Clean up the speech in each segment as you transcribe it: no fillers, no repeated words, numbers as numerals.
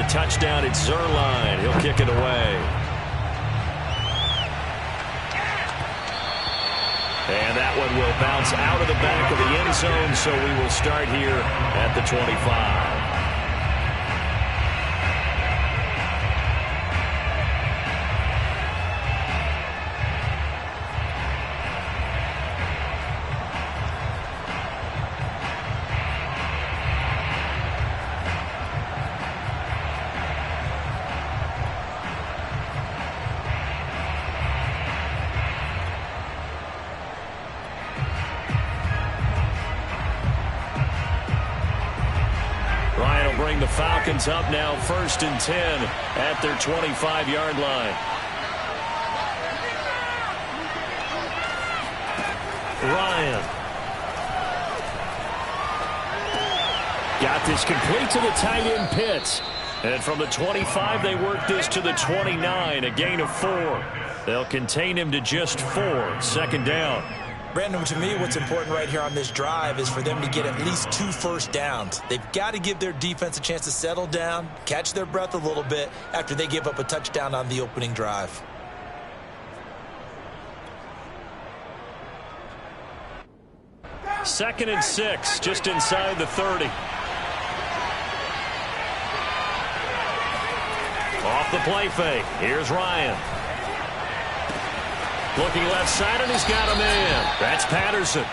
touchdown. It's Zuerlein. He'll kick it away. And that one will bounce out of the back of the end zone, so we will start here at the 25. Bring the Falcons up now, 1st and 10 at their 25-yard line. Ryan. Got this complete to the tight end Pitts. And from the 25, they work this to the 29, a gain of 4. They'll contain him to just 4, 2nd down. Brandon, to me, what's important right here on this drive is for them to get at least 2 first downs. They've got to give their defense a chance to settle down, catch their breath a little bit after they give up a touchdown on the opening drive. Second and 6, just inside the 30. Off the play fake. Here's Ryan. Looking left side, and he's got him in. That's Patterson.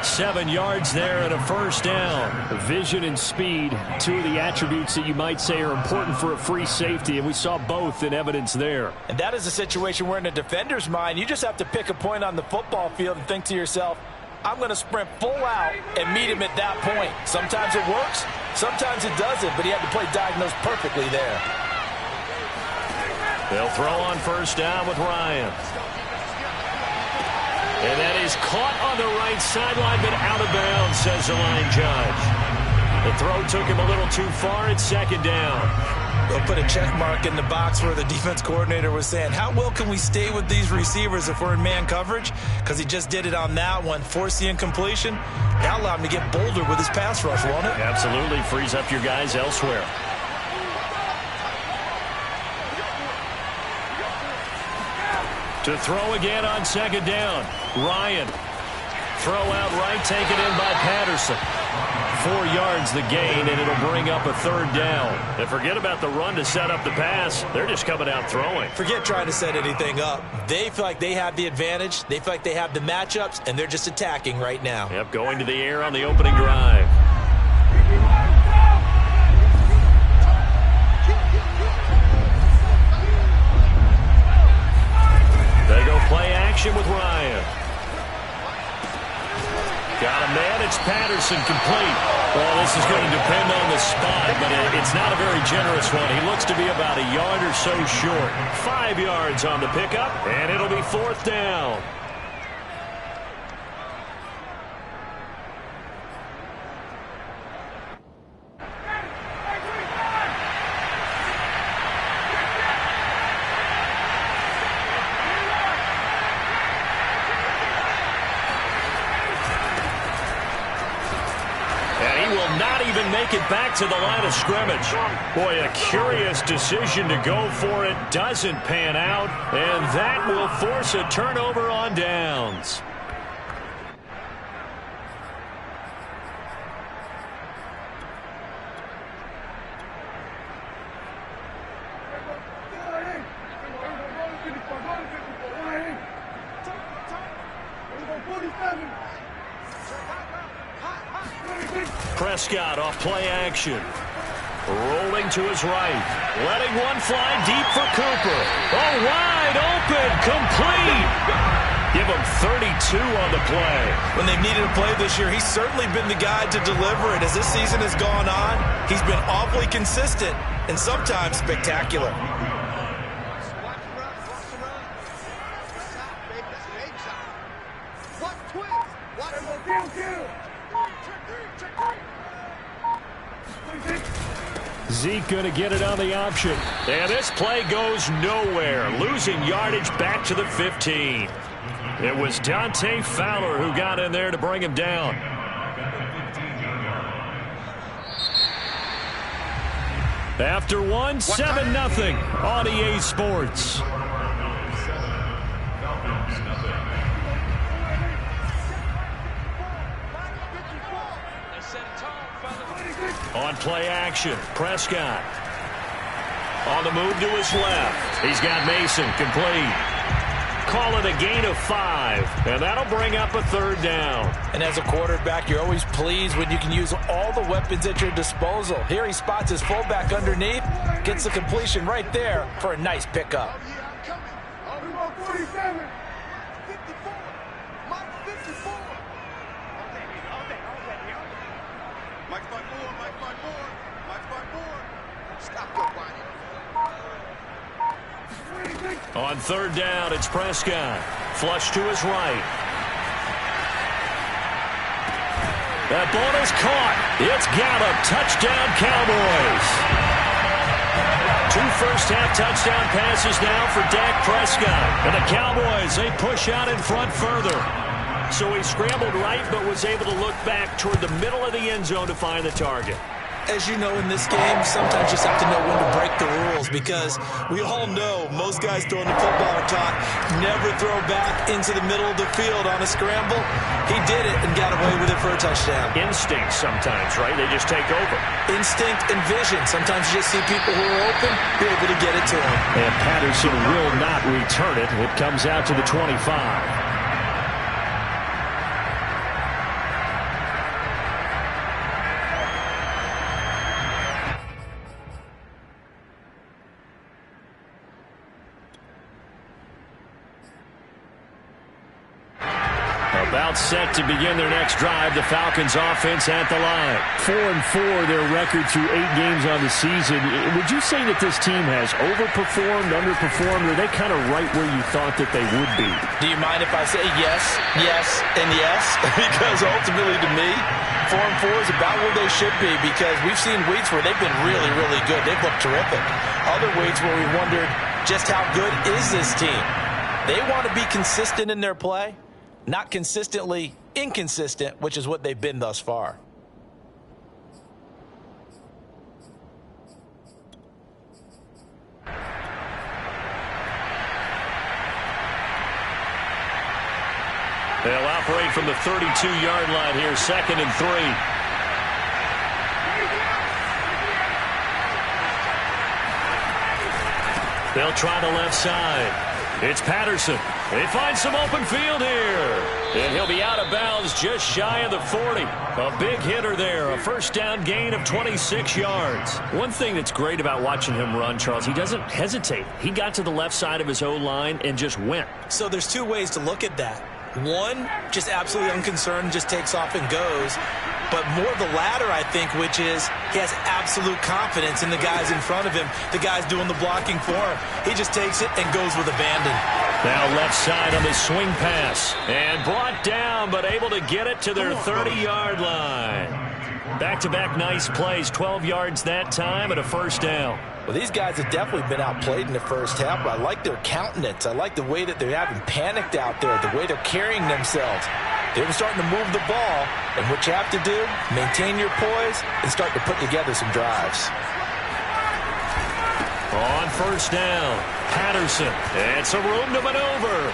7 yards there and a 1st down. Vision and speed, 2 of the attributes that you might say are important for a free safety, and we saw both in evidence there. And that is a situation where in a defender's mind, you just have to pick a point on the football field and think to yourself, I'm going to sprint full out and meet him at that point. Sometimes it works, sometimes it doesn't, but he had to play diagnosed perfectly there. They'll throw on 1st down with Ryan. And that is caught on the right sideline, but out of bounds, says the line judge. The throw took him a little too far. It's 2nd down. They'll put a check mark in the box where the defense coordinator was saying, how well can we stay with these receivers if we're in man coverage? Because he just did it on that one, force the incompletion. That allowed him to get bolder with his pass rush, won't it? Absolutely. Frees up your guys elsewhere. To throw again on 2nd down. Ryan. Throw out right, taken in by Patterson. 4 yards the gain, and it'll bring up a 3rd down. And forget about the run to set up the pass. They're just coming out throwing. Forget trying to set anything up. They feel like they have the advantage. They feel like they have the matchups, and they're just attacking right now. Yep, going to the air on the opening drive. They go play action with Ryan. Got a man. It's Patterson complete. Well, this is going to depend on the spot, but it's not a very generous one. He looks to be about a yard or so short. 5 yards on the pickup, and it'll be 4th down. Make it back to the line of scrimmage. Boy, a curious decision to go for it. Doesn't pan out, and that will force a turnover on downs. Prescott off play action. Rolling to his right. Letting one fly deep for Cooper. Oh, wide open. Complete. Give him 32 on the play. When they've needed a play this year, he's certainly been the guy to deliver it. As this season has gone on, he's been awfully consistent and sometimes spectacular. Zeke going to get it on the option. And this play goes nowhere. Losing yardage back to the 15. It was Dante Fowler who got in there to bring him down. After one, 7-0 on EA Sports. On play action, Prescott. On the move to his left. He's got Mason complete. Call it a gain of 5, and that'll bring up a 3rd down. And as a quarterback, you're always pleased when you can use all the weapons at your disposal. Here he spots his fullback underneath, gets the completion right there for a nice pickup. On 3rd down, it's Prescott. Flush to his right. That ball is caught. It's Gallup. Touchdown, Cowboys. 2 first-half touchdown passes now for Dak Prescott. And the Cowboys, they push out in front further. So he scrambled right but was able to look back toward the middle of the end zone to find the target. As you know, in this game, sometimes you just have to know when to break the rules, because we all know most guys throwing the football are taught never throw back into the middle of the field on a scramble. He did it and got away with it for a touchdown. Instinct sometimes, right? They just take over. Instinct and vision. Sometimes you just see people who are open, you're able to get it to them. And Patterson will not return it. It comes out to the 25. About set to begin their next drive. The Falcons offense at the line. 4-4 their record through 8 games on the season. Would you say that this team has overperformed, underperformed, or are they kind of right where you thought that they would be? Do you mind if I say yes, yes, and yes? Because ultimately to me, 4-4 is about where they should be, because we've seen weeks where they've been really, really good. They've looked terrific. Other weeks where we wondered just how good is this team. They want to be consistent in their play. Not consistently inconsistent, which is what they've been thus far. They'll operate from the 32-yard line here, 2nd and 3. They'll try the left side. It's Patterson. They find some open field here. And he'll be out of bounds just shy of the 40. A big hitter there. A first down gain of 26 yards. One thing that's great about watching him run, Charles, he doesn't hesitate. He got to the left side of his O-line and just went. So there's 2 ways to look at that. One, just absolutely unconcerned, just takes off and goes. But more the latter, I think, which is he has absolute confidence in the guys in front of him, the guys doing the blocking for him. He just takes it and goes with abandon. Now left side on the swing pass. And brought down, but able to get it to their 30-yard line. Back-to-back nice plays, 12 yards that time and a first down. Well, these guys have definitely been outplayed in the first half, but I like their countenance. I like the way that they're having panicked out there, the way they're carrying themselves. They're starting to move the ball, and what you have to do, maintain your poise and start to put together some drives. On first down, Patterson. It's a room to maneuver.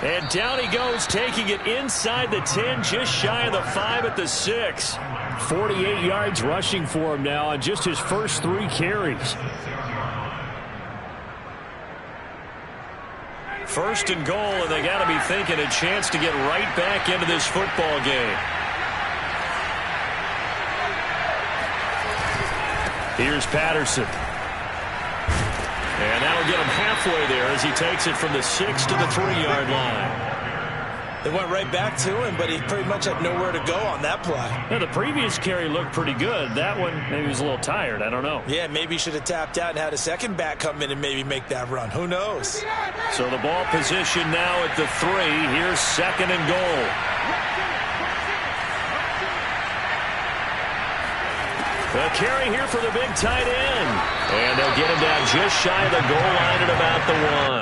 And down he goes, taking it inside the 10, just shy of the 5 at the 6. 48 yards rushing for him now on just his first 3 carries. First and goal, and they got to be thinking a chance to get right back into this football game. Here's Patterson. And that'll get him halfway there as he takes it from the 6 to the 3-yard line. They went right back to him, but he pretty much had nowhere to go on that play. Yeah, the previous carry looked pretty good. That one, maybe he was a little tired. I don't know. Yeah, maybe he should have tapped out and had a second back come in and maybe make that run. Who knows? So the ball position now at the 3. Here's 2nd and goal. A carry here for the big tight end. And they'll get him down just shy of the goal line at about the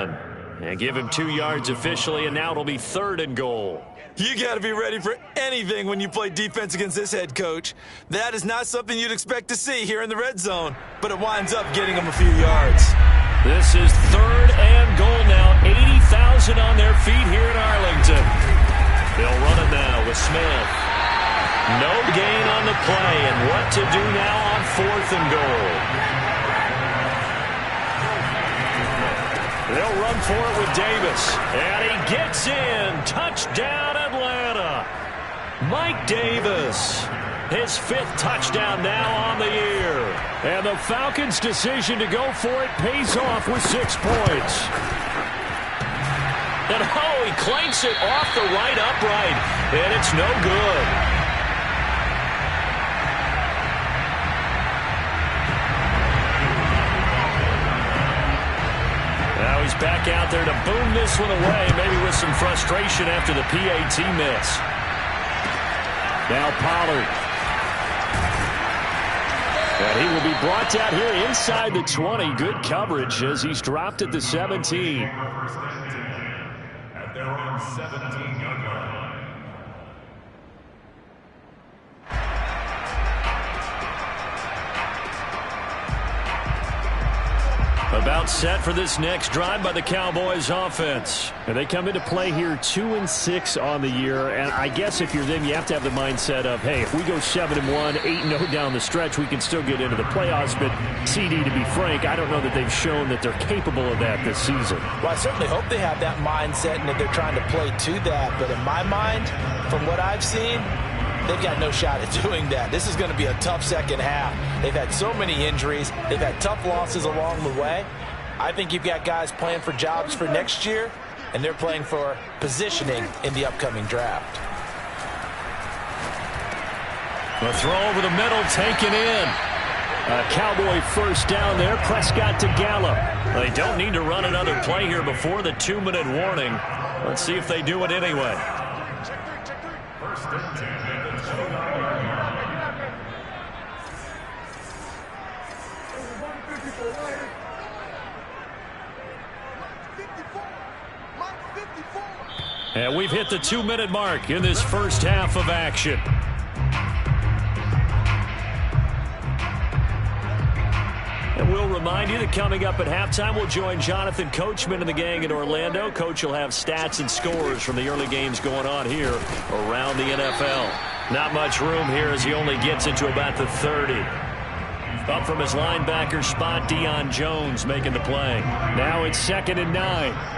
1. And give him 2 yards officially, and now it'll be 3rd and goal. You got to be ready for anything when you play defense against this head coach. That is not something you'd expect to see here in the red zone, but it winds up getting him a few yards. This is 3rd and goal now. 80,000 on their feet here in Arlington. They'll run it now with Smith. No gain on the play, and what to do now on 4th and goal. They'll run for it with Davis. And he gets in. Touchdown, Atlanta. Mike Davis. His 5th touchdown now on the year. And the Falcons' decision to go for it pays off with 6 points. And he clanks it off the right upright. And it's no good. Now he's back out there to boom this one away, maybe with some frustration after the PAT miss. Now Pollard. And he will be brought down here inside the 20. Good coverage as he's dropped at the 17. At their own 17-yard line. About set for this next drive by the Cowboys offense. And they come into play here 2-6 on the year. And I guess if you're them, you have to have the mindset of, hey, if we go 7-1, 8-0 down the stretch, we can still get into the playoffs. But CD, to be frank, I don't know that they've shown that they're capable of that this season. Well, I certainly hope they have that mindset and that they're trying to play to that. But in my mind, from what I've seen, they've got no shot at doing that. This is going to be a tough second half. They've had so many injuries. They've had tough losses along the way. I think you've got guys playing for jobs for next year, and they're playing for positioning in the upcoming draft. A throw over the middle, taken in. A Cowboy first down there. Prescott to Gallup. They don't need to run another play here before the 2-minute warning. Let's see if they do it anyway. First and 10. And we've hit the 2-minute mark in this first half of action. And we'll remind you that coming up at halftime, we'll join Jonathan Coachman and the gang in Orlando. Coach will have stats and scores from the early games going on here around the NFL. Not much room here as he only gets into about the 30. Up from his linebacker spot, Deion Jones making the play. Now it's 2nd and 9.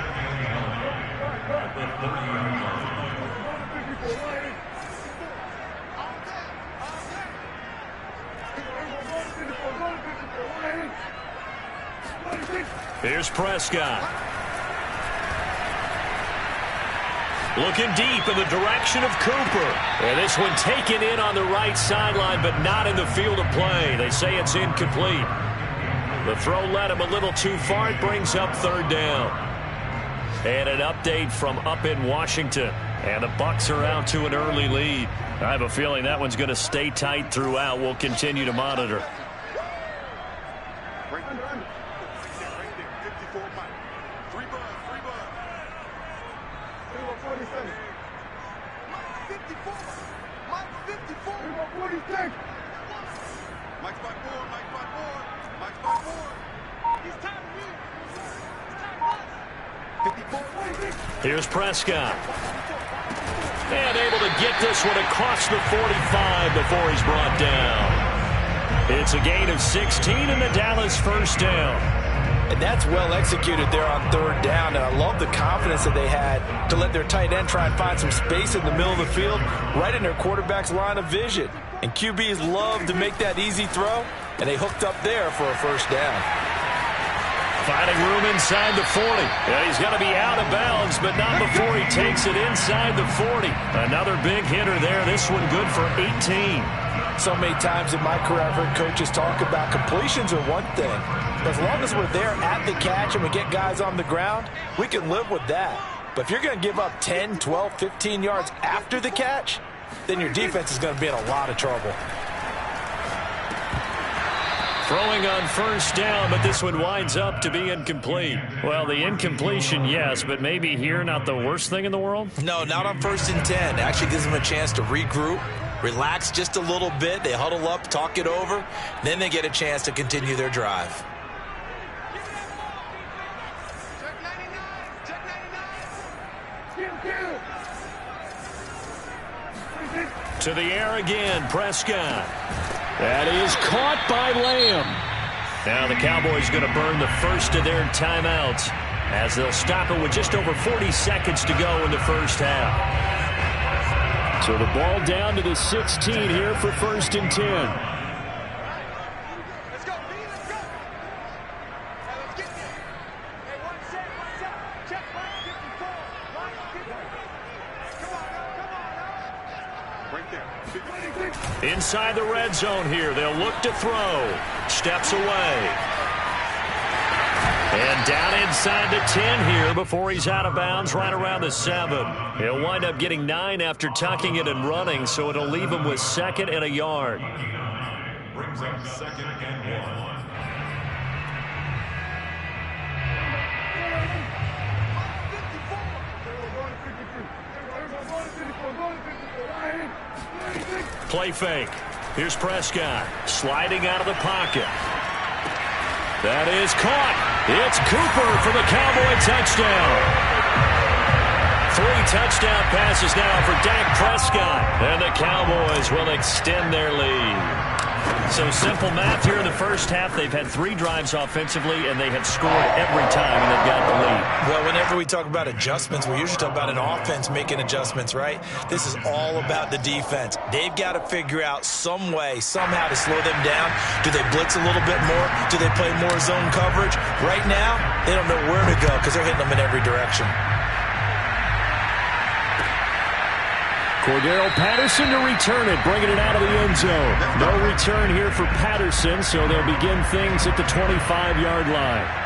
Here's Prescott. Looking deep in the direction of Cooper. And this one taken in on the right sideline, but not in the field of play. They say it's incomplete. The throw led him a little too far. It brings up 3rd down. And an update from up in Washington. And the Bucs are out to an early lead. I have a feeling that one's going to stay tight throughout. We'll continue to monitor. Here's Prescott. And able to get this one across the 45 before he's brought down. It's a gain of 16 and the Dallas first down. And that's well executed there on 3rd down. And I love the confidence that they had to let their tight end try and find some space in the middle of the field, right in their quarterback's line of vision. And QBs love to make that easy throw, and they hooked up there for a first down. Finding room inside the 40. Yeah, he's going to be out of bounds, but not before he takes it inside the 40. Another big hitter there. This one good for 18. So many times in my career, I've heard coaches talk about completions are one thing. But as long as we're there at the catch and we get guys on the ground, we can live with that. But if you're going to give up 10, 12, 15 yards after the catch, then your defense is going to be in a lot of trouble. Throwing on first down, but this one winds up to be incomplete. Well, the incompletion, yes, but maybe here not the worst thing in the world? No, not on 1st and 10. It actually gives them a chance to regroup, relax just a little bit. They huddle up, talk it over. Then they get a chance to continue their drive. To the air again, Prescott. That is caught by Lamb. Now the Cowboys going to burn the first of their timeouts as they'll stop it with just over 40 seconds to go in the first half. So the ball down to the 16 here for 1st and 10. Let's go, B, let's go. Now let's get there. Hey, one set. Check, right, get the ball. Right, get there. Come on, now. Right there. Inside the red zone here, they'll look to throw. Steps away. And down inside the 10 here before he's out of bounds right around the 7. He'll wind up getting 9 after tucking it and running, so it'll leave him with 2nd and a yard. Brings up 2nd and 1. Play fake. Here's Prescott sliding out of the pocket. That is caught. It's Cooper for the Cowboy touchdown. 3 touchdown passes now for Dak Prescott. And the Cowboys will extend their lead. So simple math here in the first half. They've had 3 drives offensively, and they have scored every time, and they've got the lead. Well, whenever we talk about adjustments, we usually talk about an offense making adjustments, right? This is all about the defense. They've got to figure out some way, somehow to slow them down. Do they blitz a little bit more? Do they play more zone coverage? Right now, they don't know where to go because they're hitting them in every direction. Cordero Patterson to return it, bringing it out of the end zone. No return here for Patterson, so they'll begin things at the 25-yard line.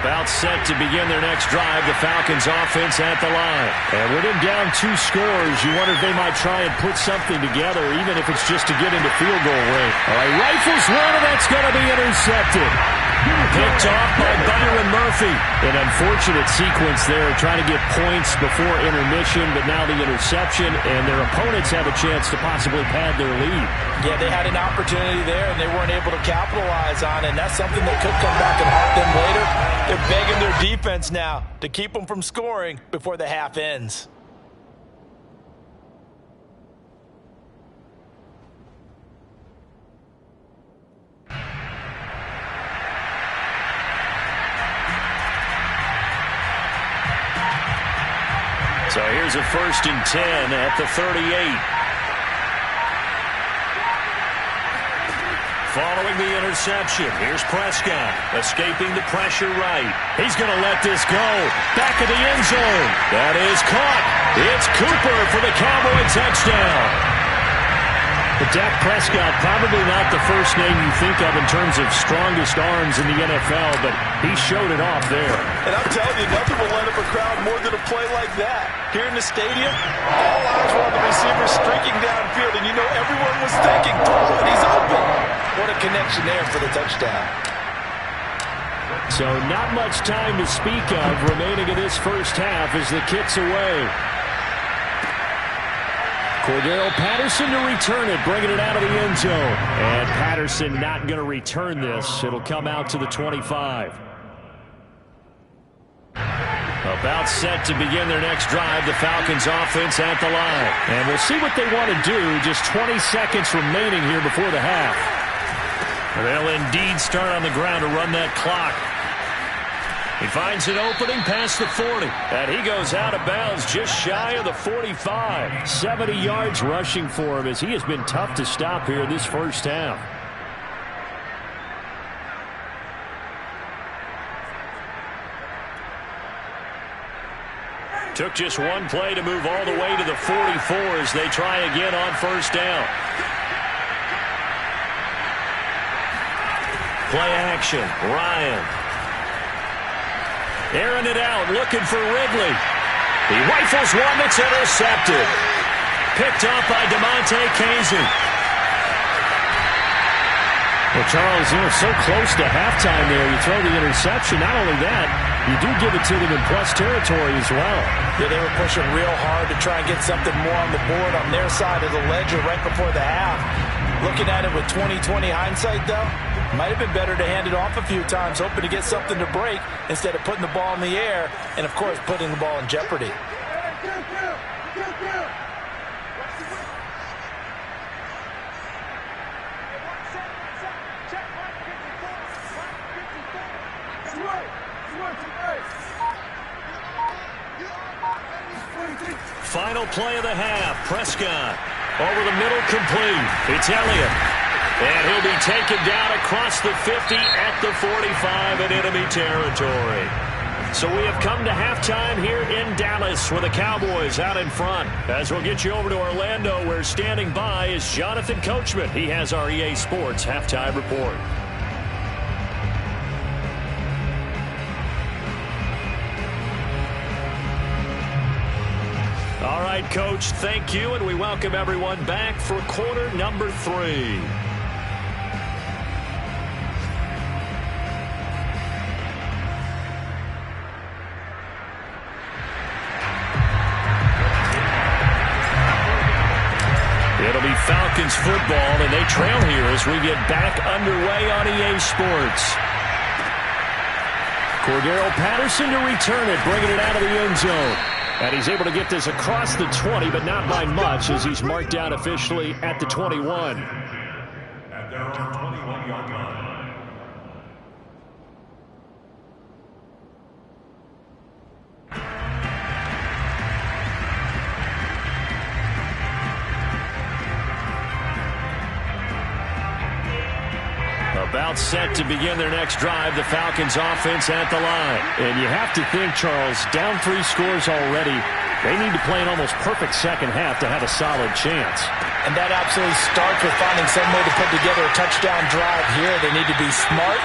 About set to begin their next drive, the Falcons offense at the line. And with him down 2 scores, you wonder if they might try and put something together, even if it's just to get into field goal range. All right, rifles one, and that's going to be intercepted. Picked off by Byron Murphy. An unfortunate sequence there, trying to get points before intermission, but now the interception, and their opponents have a chance to possibly pad their lead. Yeah, they had an opportunity there, and they weren't able to capitalize on it, and that's something that could come back and haunt them later. They're begging their defense now to keep them from scoring before the half ends. So here's a 1st and 10 at the 38. Following the interception, here's Prescott, escaping the pressure right. He's going to let this go. Back of the end zone. That is caught. It's Cooper for the Cowboy touchdown. But Dak Prescott, probably not the first name you think of in terms of strongest arms in the NFL, but he showed it off there. And I'm telling you, nothing will light up a crowd more than a play like that. Here in the stadium, all eyes were on the receiver streaking downfield, and you know everyone was thinking, throw it, he's open. What a connection there for the touchdown. So not much time to speak of remaining in this first half as the kick's away. Cordero Patterson to return it, bringing it out of the end zone. And Patterson not going to return this. It'll come out to the 25. About set to begin their next drive, the Falcons offense at the line. And we'll see what they want to do. Just 20 seconds remaining here before the half. They'll indeed start on the ground to run that clock. He finds an opening past the 40. And he goes out of bounds just shy of the 45. 70 yards rushing for him as he has been tough to stop here this first half. Took just one play to move all the way to the 44 as they try again on first down. Play action. Ryan. Airing it out, looking for Ridley. He rifles one that's intercepted. Picked up by DeMonte Casey. Well, Charles, so close to halftime there. You throw the interception. Not only that, you do give it to them in plus territory as well. Yeah, they were pushing real hard to try and get something more on the board on their side of the ledger right before the half. Looking at it with 20/20 hindsight, though, might have been better to hand it off a few times, hoping to get something to break instead of putting the ball in the air and, of course, putting the ball in jeopardy. Final play of the half. Prescott over the middle, complete. It's Elliott. And he'll be taken down across the 50 at the 45 in enemy territory. So we have come to halftime here in Dallas with the Cowboys out in front. As we'll get you over to Orlando, where standing by is Jonathan Coachman. He has our EA Sports halftime report. All right, Coach, thank you, and we welcome everyone back for quarter number 3. It'll be Falcons football, and they trail here as we get back underway on EA Sports. Cordero Patterson to return it, bringing it out of the end zone. And he's able to get this across the 20, but not by much, as he's marked down officially at the 21. At their own 21-yard line. About set to begin their next drive, the Falcons offense at the line. And you have to think, Charles, down 3 scores already. They need to play an almost perfect second half to have a solid chance. And that absolutely starts with finding some way to put together a touchdown drive here. They need to be smart,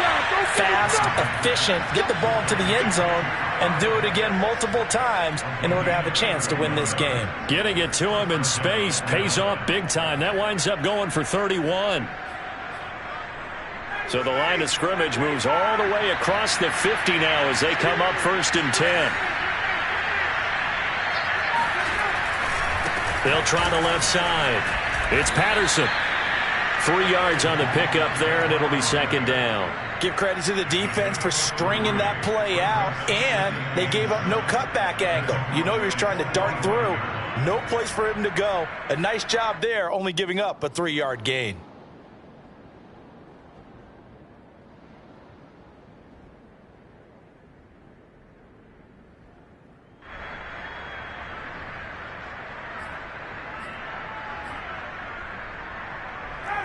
fast, efficient, get the ball to the end zone, and do it again multiple times in order to have a chance to win this game. Getting it to him in space pays off big time. That winds up going for 31. So the line of scrimmage moves all the way across the 50 now as they come up 1st and 10. They'll try the left side. It's Patterson. 3 yards on the pickup there, and it'll be 2nd down. Give credit to the defense for stringing that play out, and they gave up no cutback angle. You know he was trying to dart through. No place for him to go. A nice job there, only giving up a 3-yard gain.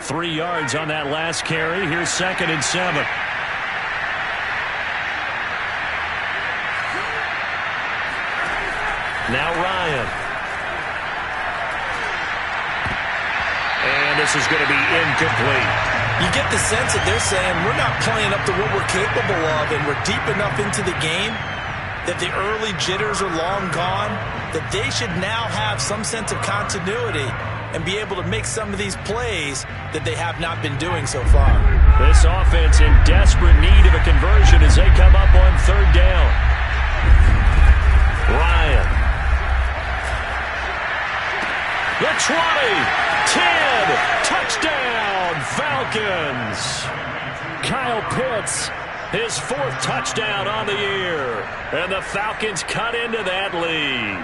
Three yards on that last carry. Here's 2nd and 7. Now Ryan. And this is going to be incomplete. You get the sense that they're saying we're not playing up to what we're capable of, and we're deep enough into the game that the early jitters are long gone, that they should now have some sense of continuity and be able to make some of these plays that they have not been doing so far. This offense in desperate need of a conversion as they come up on 3rd down. Ryan. The 20, 10, touchdown, Falcons. Kyle Pitts, his 4th touchdown on the year. And the Falcons cut into that lead.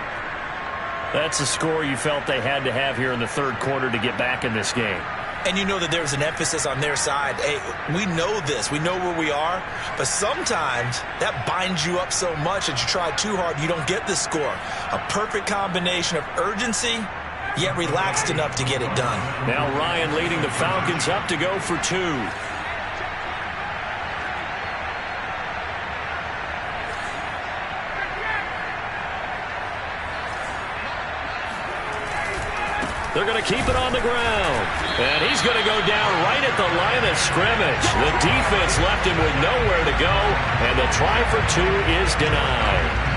That's a score you felt they had to have here in the 3rd quarter to get back in this game. And you know that there's an emphasis on their side. Hey, we know this. We know where we are. But sometimes that binds you up so much that you try too hard, you don't get the score. A perfect combination of urgency, yet relaxed enough to get it done. Now Ryan leading the Falcons up to go for 2. They're going to keep it on the ground. And he's going to go down right at the line of scrimmage. The defense left him with nowhere to go, and the try for two is denied.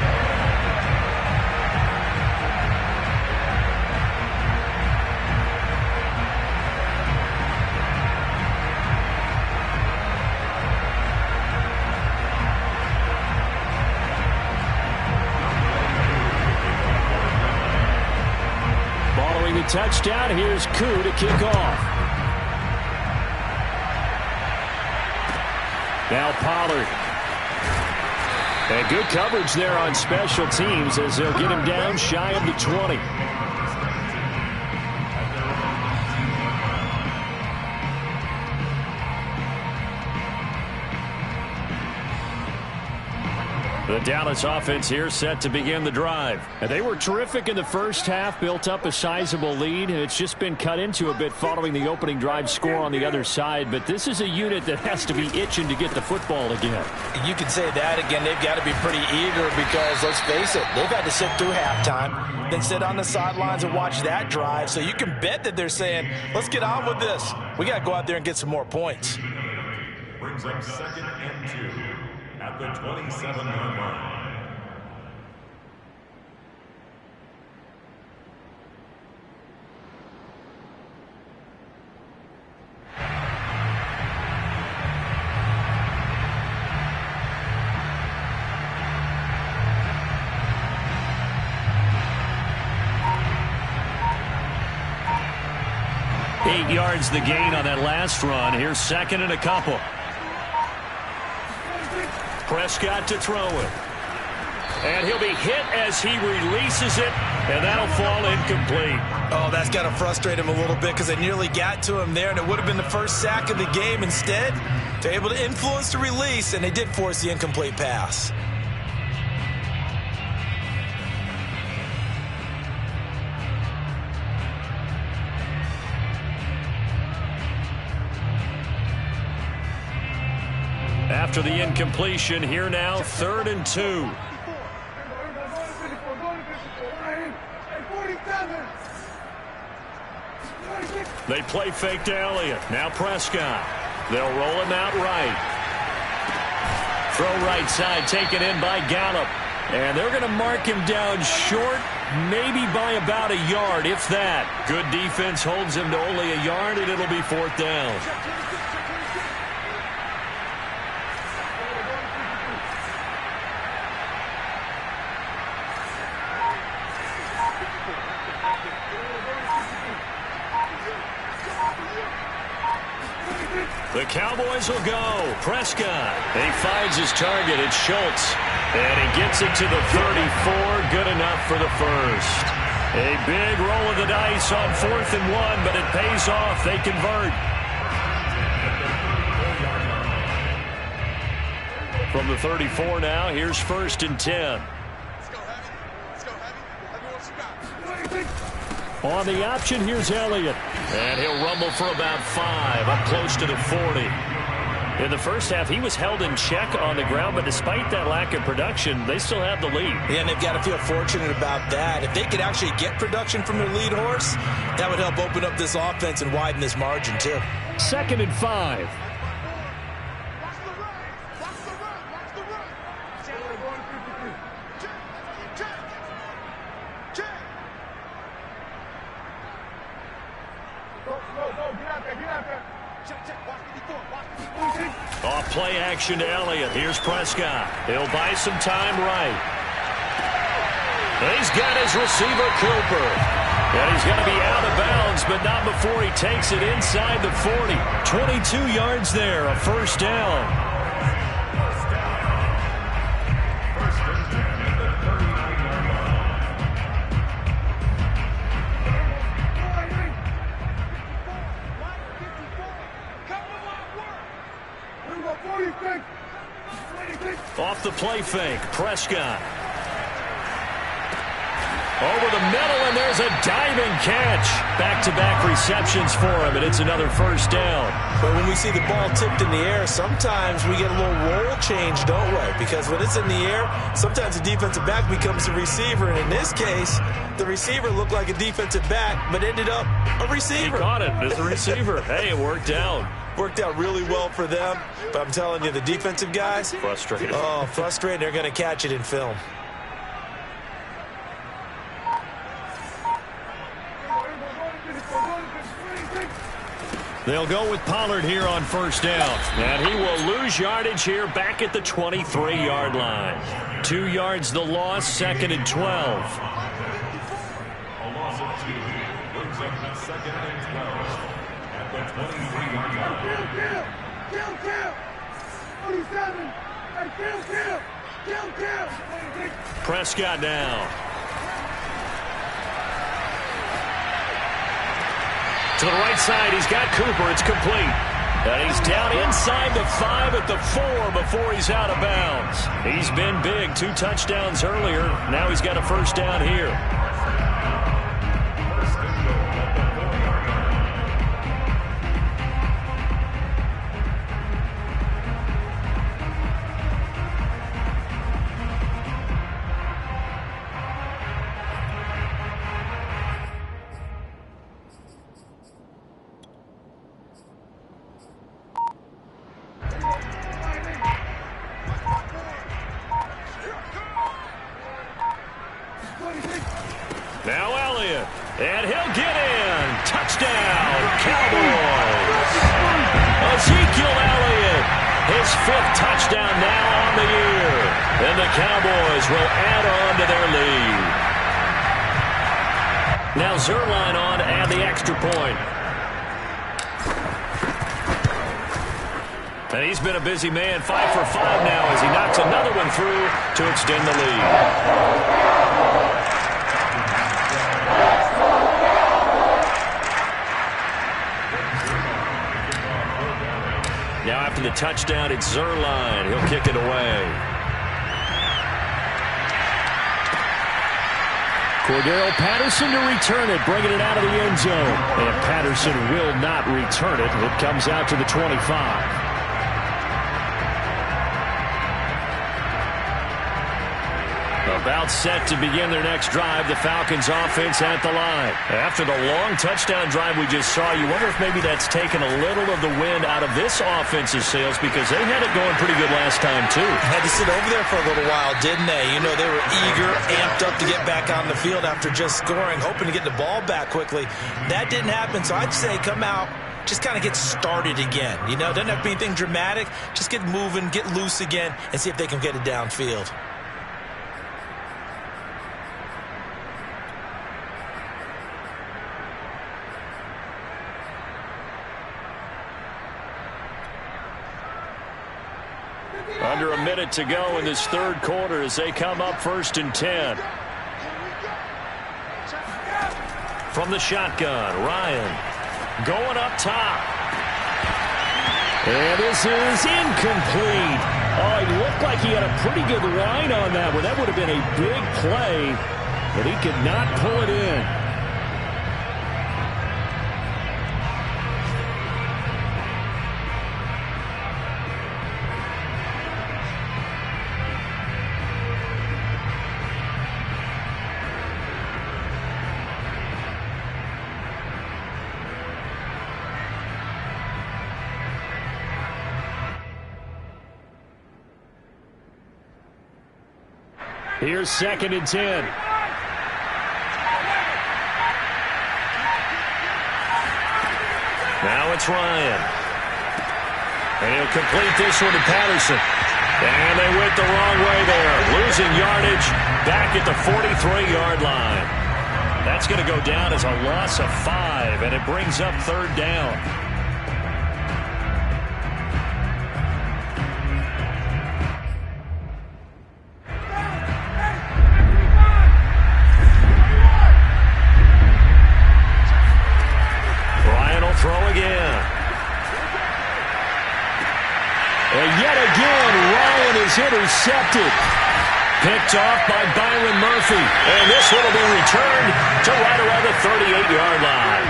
Touchdown. Here's Koo to kick off. Now Pollard. And good coverage there on special teams as they'll get him down shy of the 20. The Dallas offense here set to begin the drive. And they were terrific in the first half, built up a sizable lead, and it's just been cut into a bit following the opening drive score on the other side. But this is a unit that has to be itching to get the football again. You can say that again. They've got to be pretty eager because, let's face it, they've had to sit through halftime, then sit on the sidelines and watch that drive. So you can bet that they're saying, let's get on with this. We got to go out there and get some more points. Brings up 2nd and 2 at the 27-yard line. Yards the gain on that last run. Here's 2nd and a couple. Prescott to throw it. And he'll be hit as he releases it, and that'll fall incomplete. Oh, that's got to frustrate him a little bit because they nearly got to him there, and it would have been the first sack of the game. Instead, they're able to influence the release, and they did force the incomplete pass. After the incompletion, here now, 3rd and 2. They play fake to Elliott. Now Prescott. They'll roll him out right. Throw right side, taken in by Gallup. And they're going to mark him down short, maybe by about a yard, if that. Good defense holds him to only a yard, and it'll be 4th down. The Cowboys will go. Prescott. He finds his target. It's Schultz. And he gets it to the 34. Good enough for the first. A big roll of the dice on 4th and 1, but it pays off. They convert. From the 34 now, here's 1st and 10. On the option, here's Elliott. And he'll rumble for about 5, up close to the 40. In the first half, he was held in check on the ground, but despite that lack of production, they still have the lead. Yeah, and they've got to feel fortunate about that. If they could actually get production from their lead horse, that would help open up this offense and widen this margin, too. 2nd and 5. Off play action to Elliott. Here's Prescott. He'll buy some time right. He's got his receiver, Cooper. And he's going to be out of bounds, but not before he takes it inside the 40. 22 yards there, a 1st down. Off the play fake, Prescott. Over the middle, and there's a diving catch. Back-to-back receptions for him, and it's another first down. But when we see the ball tipped in the air, sometimes we get a little roll change, don't we? Because when it's in the air, sometimes the defensive back becomes a receiver. And in this case, the receiver looked like a defensive back, but ended up a receiver. He caught it as a receiver. Hey, it worked out. Worked out really well for them. But I'm telling you, the defensive guys, Frustrated. oh, frustrated. They're going to catch it in film. They'll go with Pollard here on first down. And he will lose yardage here back at the 23-yard line. 2 yards the loss, 2nd and 12. A loss of 2 brings up 2nd and 12 at the 23-yard line. Kill! 47! Hey, kill! Prescott now. To the right side, he's got Cooper. It's complete. And he's down inside the 5 at the 4 before he's out of bounds. He's been big. 2 touchdowns earlier. Now he's got a first down here. Now Elliott, and he'll get in. Touchdown, Cowboys. Ezekiel Elliott, his 5th touchdown now on the year. And the Cowboys will add on to their lead. Now Zuerlein on to add the extra point. And he's been a busy man, 5 for 5 now as he knocks another one through to extend the lead. Now after the touchdown, it's Zuerlein. He'll kick it away. Cordero Patterson to return it, bringing it out of the end zone. And Patterson will not return it. It comes out to the 25. About set to begin their next drive, the Falcons offense at the line. After the long touchdown drive we just saw, you wonder if maybe that's taken a little of the wind out of this offense's sails because they had it going pretty good last time too. Had to sit over there for a little while, didn't they? You know, they were eager, amped up to get back on the field after just scoring, hoping to get the ball back quickly. That didn't happen, so I'd say come out, just kind of get started again. You know, doesn't have to be anything dramatic. Just get moving, get loose again, and see if they can get it downfield. Under a minute to go in this 3rd quarter as they come up 1st and 10. From the shotgun, Ryan going up top. And this is incomplete. Oh, he looked like he had a pretty good line on that one. That would have been a big play, but he could not pull it in. Here's 2nd and 10. Now it's Ryan. And he'll complete this one to Patterson. And they went the wrong way there. Losing yardage back at the 43-yard line. That's going to go down as a loss of 5, and it brings up 3rd down. Throw again. And yet again, Ryan is intercepted. picked off by Byron Murphy. And this one will be returned to right around the 38-yard line.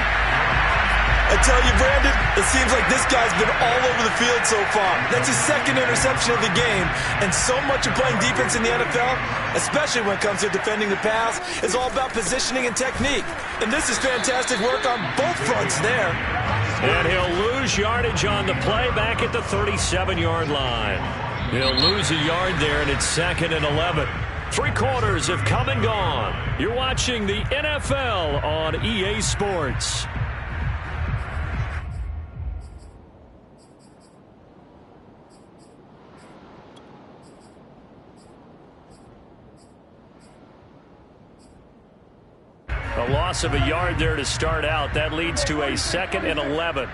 I tell you, Brandon, it seems like this guy's been all over the field so far. That's his second interception of the game. And so much of playing defense in the NFL, especially when it comes to defending the pass, is all about positioning and technique. And this is fantastic work on both fronts there. And he'll lose yardage on the play back at the 37-yard line. He'll lose a yard there, and it's 2nd and 11. 3 quarters have come and gone. You're watching the NFL on EA Sports. A loss of a yard there to start out. That leads to a 2nd and 11.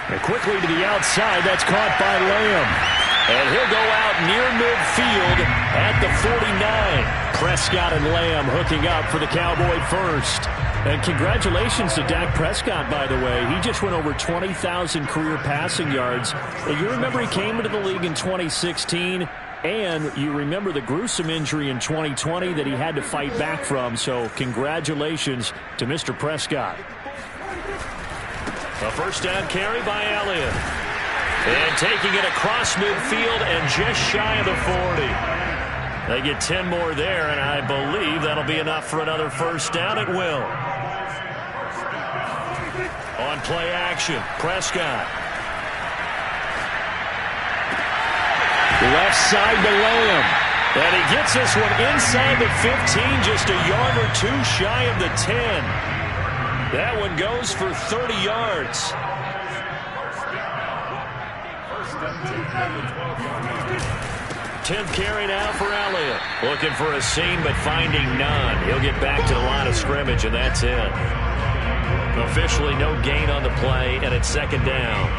And quickly to the outside. That's caught by Lamb. And he'll go out near midfield at the 49. Prescott and Lamb hooking up for the Cowboy first. And congratulations to Dak Prescott, by the way. He just went over 20,000 career passing yards. And you remember he came into the league in 2016, and you remember the gruesome injury in 2020 that he had to fight back from. So congratulations to Mr. Prescott. A first down carry by Elliott. And taking it across midfield and just shy of the 40. They get 10 more there, and I believe that'll be enough for another first down. It will. On play action, Prescott. Left side to Lamb. And he gets this one inside the 15, just a yard or two shy of the 10. That one goes for 30 yards. 10th carry now for Elliott. Looking for a seam, but finding none. He'll get back to the line of scrimmage, and that's it. Officially no gain on the play, and it's 2nd down.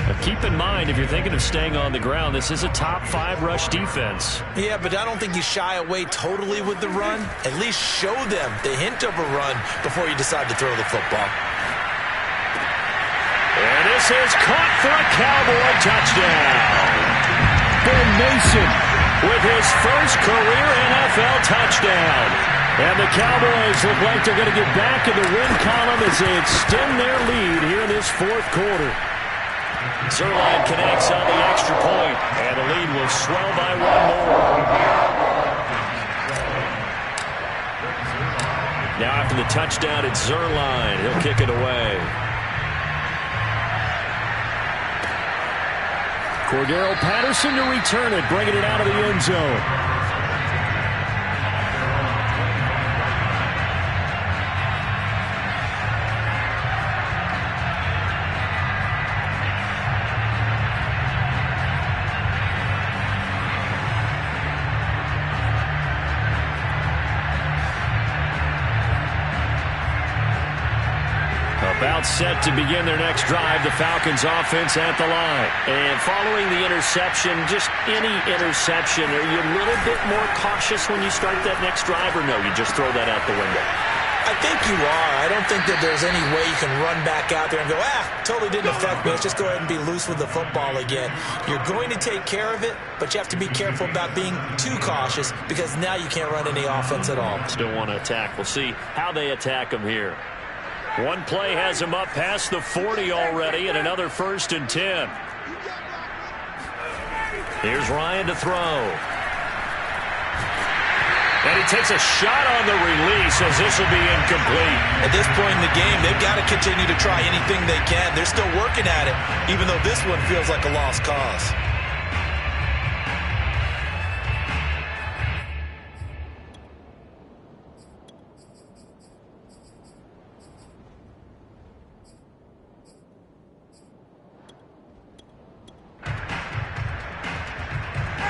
Now keep in mind, if you're thinking of staying on the ground, this is a top 5 rush defense. Yeah, but I don't think you shy away totally with the run. At least show them the hint of a run before you decide to throw the football. And this is caught for a Cowboy touchdown. Ben Mason with his first career NFL touchdown. And the Cowboys look like they're going to get back in the win column as they extend their lead here in this 4th quarter. Zuerlein connects on the extra point, and the lead will swell by 1 more. Now after the touchdown, it's Zuerlein. He'll kick it away. Cordero Patterson to return it, bringing it out of the end zone. About set to begin their next drive, the Falcons offense at the line. And following the interception, just any interception, are you a little bit more cautious when you start that next drive, or no, you just throw that out the window? I think you are. I don't think that there's any way you can run back out there and go, totally didn't affect me. Let's just go ahead and be loose with the football again. You're going to take care of it, but you have to be careful about being too cautious because now you can't run any offense at all. Still want to attack. We'll see how they attack them here. One play has him up past the 40 already, and another 1st and 10. Here's Ryan to throw. And he takes a shot on the release as this will be incomplete. At this point in the game, they've got to continue to try anything they can. They're still working at it, even though this one feels like a lost cause.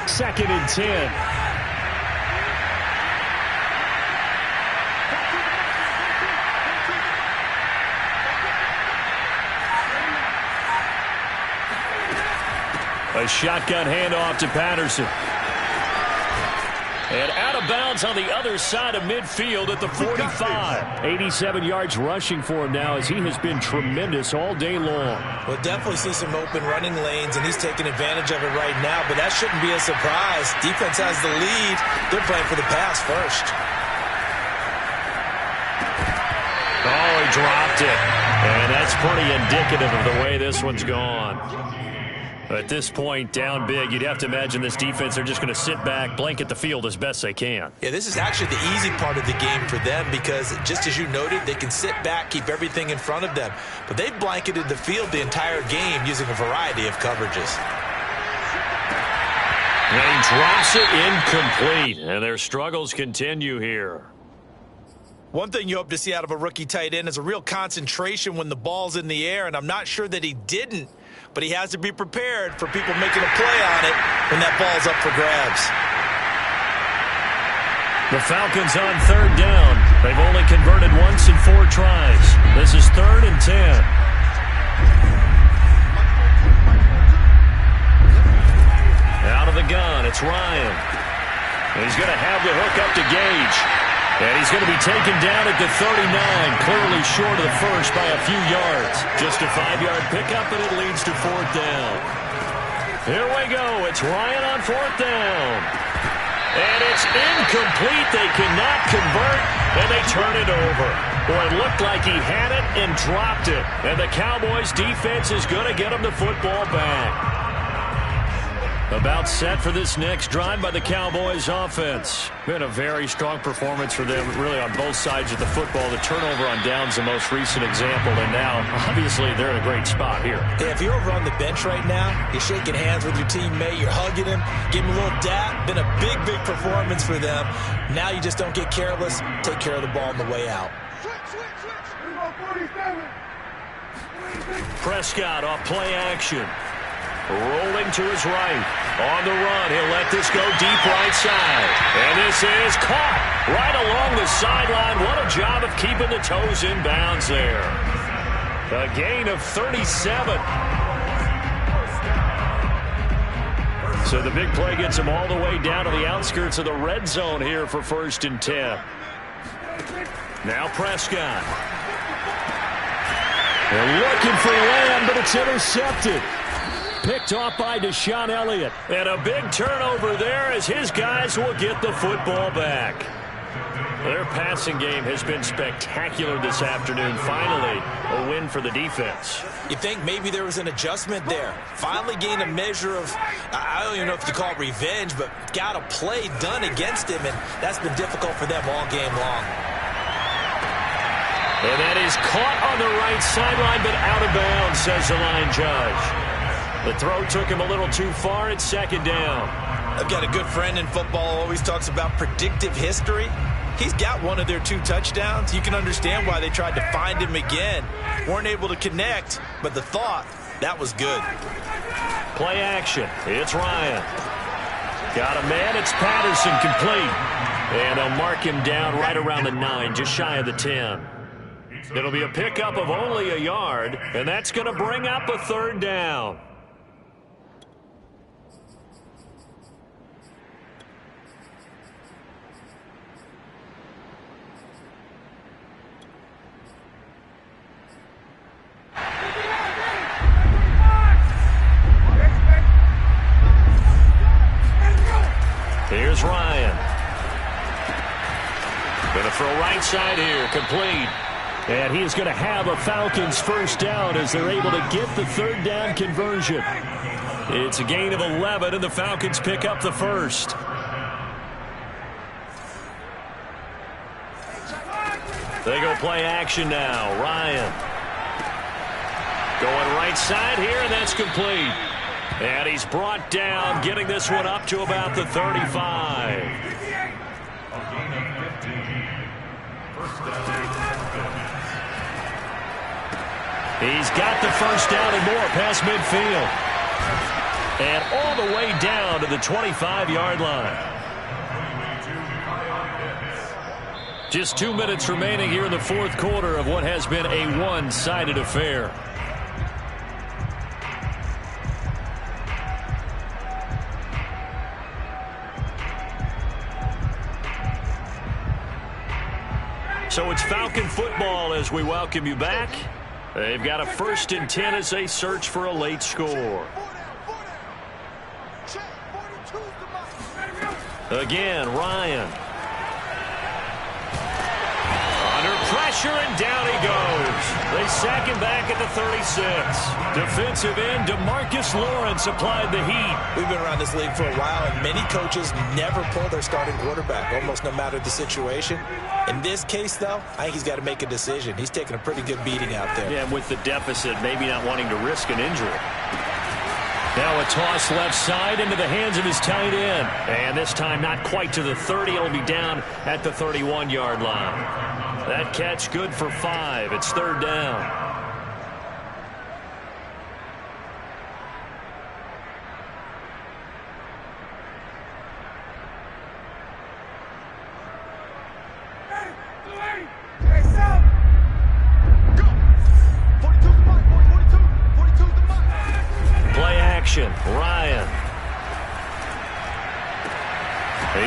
Second and 10. A shotgun handoff to Patterson. And out of bounds on the other side of midfield at the 45. 87 yards rushing for him now as he has been tremendous all day long. We'll definitely see some open running lanes, and he's taking advantage of it right now, but that shouldn't be a surprise. Defense has the lead. They're playing for the pass first. Oh, he dropped it. And that's pretty indicative of the way this one's gone. At this point, down big, you'd have to imagine this defense, they're just going to sit back, blanket the field as best they can. Yeah, this is actually the easy part of the game for them because, just as you noted, they can sit back, keep everything in front of them. But they've blanketed the field the entire game using a variety of coverages. And he drops it incomplete, and their struggles continue here. One thing you hope to see out of a rookie tight end is a real concentration when the ball's in the air, and I'm not sure that he didn't. But he has to be prepared for people making a play on it when that ball's up for grabs. The Falcons on third down. They've only converted once in 4 tries. This is 3rd and 10. Out of the gun, it's Ryan. He's going to have the hook up to Gage. And he's going to be taken down at the 39, clearly short of the first by a few yards. Just a 5-yard pickup, and it leads to 4th down. Here we go. It's Ryan on 4th down. And it's incomplete. They cannot convert, and they turn it over. Boy, it looked like he had it and dropped it. And the Cowboys' defense is going to get him the football back. About set for this next drive by the Cowboys offense. Been a very strong performance for them, really on both sides of the football. The turnover on downs, the most recent example, and now, obviously, they're in a great spot here. Yeah, if you're over on the bench right now, you're shaking hands with your teammate, you're hugging him, giving him a little dap. Been a big, big performance for them. Now you just don't get careless. Take care of the ball on the way out. Prescott off play action. Rolling to his right. On the run, he'll let this go deep right side. And this is caught right along the sideline. What a job of keeping the toes in bounds there. A gain of 37. So the big play gets him all the way down to the outskirts of the red zone here for 1st and 10. Now Prescott. They're looking for Lamb, but it's intercepted. Picked off by Deshaun Elliott. And a big turnover there as his guys will get the football back. Their passing game has been spectacular this afternoon. Finally, a win for the defense. You think maybe there was an adjustment there. Finally gained a measure of, I don't even know if you call it revenge, but got a play done against him, and that's been difficult for them all game long. And that is caught on the right sideline, but out of bounds, says the line judge. The throw took him a little too far. It's 2nd down. I've got a good friend in football, always talks about predictive history. He's got one of their 2 touchdowns. You can understand why they tried to find him again. Weren't able to connect, but the thought, that was good. Play action. It's Ryan. Got a man. It's Patterson complete. And they'll mark him down right around the 9, just shy of the 10. It'll be a pickup of only a yard, and that's going to bring up a 3rd down. Here's Ryan. Going to throw right side here, complete. And he is going to have a Falcons 1st down as they're able to get the 3rd down conversion. It's a gain of 11, and the Falcons pick up the 1st. They go play action now. Ryan. Going right side here, and that's complete. And he's brought down, getting this one up to about the 35. He's got the 1st down and more past midfield. And all the way down to the 25-yard line. Just 2 minutes remaining here in the 4th quarter of what has been a one-sided affair. So it's Falcon football as we welcome you back. They've got a 1st and 10 as they search for a late score. Again, Ryan. Under pressure, and down he goes. They sack him back at the 36. Defensive end DeMarcus Lawrence applied the heat. We've been around this league for a while, and many coaches never pull their starting quarterback, almost no matter the situation. In this case, though, I think he's got to make a decision. He's taking a pretty good beating out there. Yeah, and with the deficit, maybe not wanting to risk an injury. Now a toss left side into the hands of his tight end. And this time not quite to the 30. It'll be down at the 31-yard line. That catch good for 5. It's 3rd down. Ryan.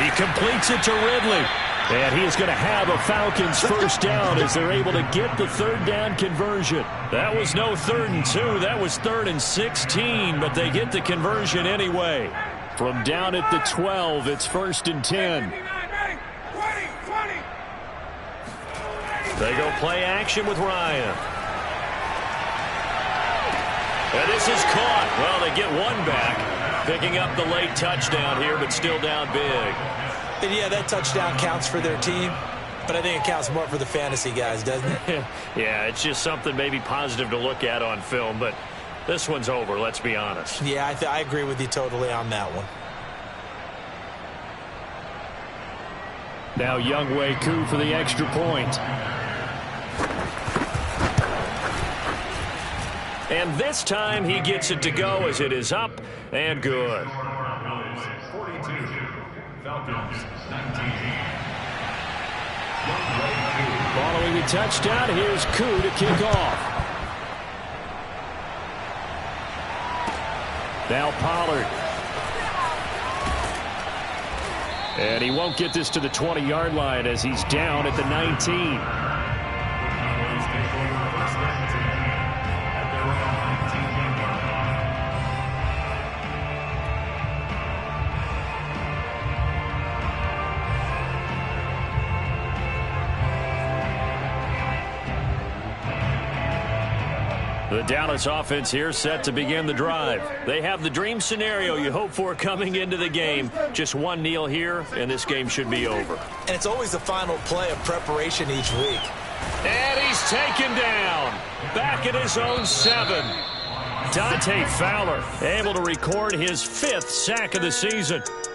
He completes it to Ridley. And he is going to have a Falcons 1st down as they're able to get the 3rd down conversion. That was no 3rd and 2. That was 3rd and 16, but they get the conversion anyway. From down at the 12, it's 1st and 10. They go play action with Ryan. And this is caught. Well, they get one back, picking up the late touchdown here, but still down big. And yeah, that touchdown counts for their team, but I think it counts more for the fantasy guys, doesn't it? Yeah, it's just something maybe positive to look at on film, but this one's over, let's be honest. Yeah, I agree with you totally on that one. Now Younghoe Koo for the extra point. And this time he gets it to go as it is up and good. 42, Falcons 19. Following the touchdown, here's Koo to kick off. Now Pollard. And he won't get this to the 20-yard line as he's down at the 19. The Dallas offense here set to begin the drive. They have the dream scenario you hope for coming into the game. Just one kneel here, and this game should be over. And it's always the final play of preparation each week. And he's taken down. Back at his own 7. Dante Fowler able to record his 5th sack of the season.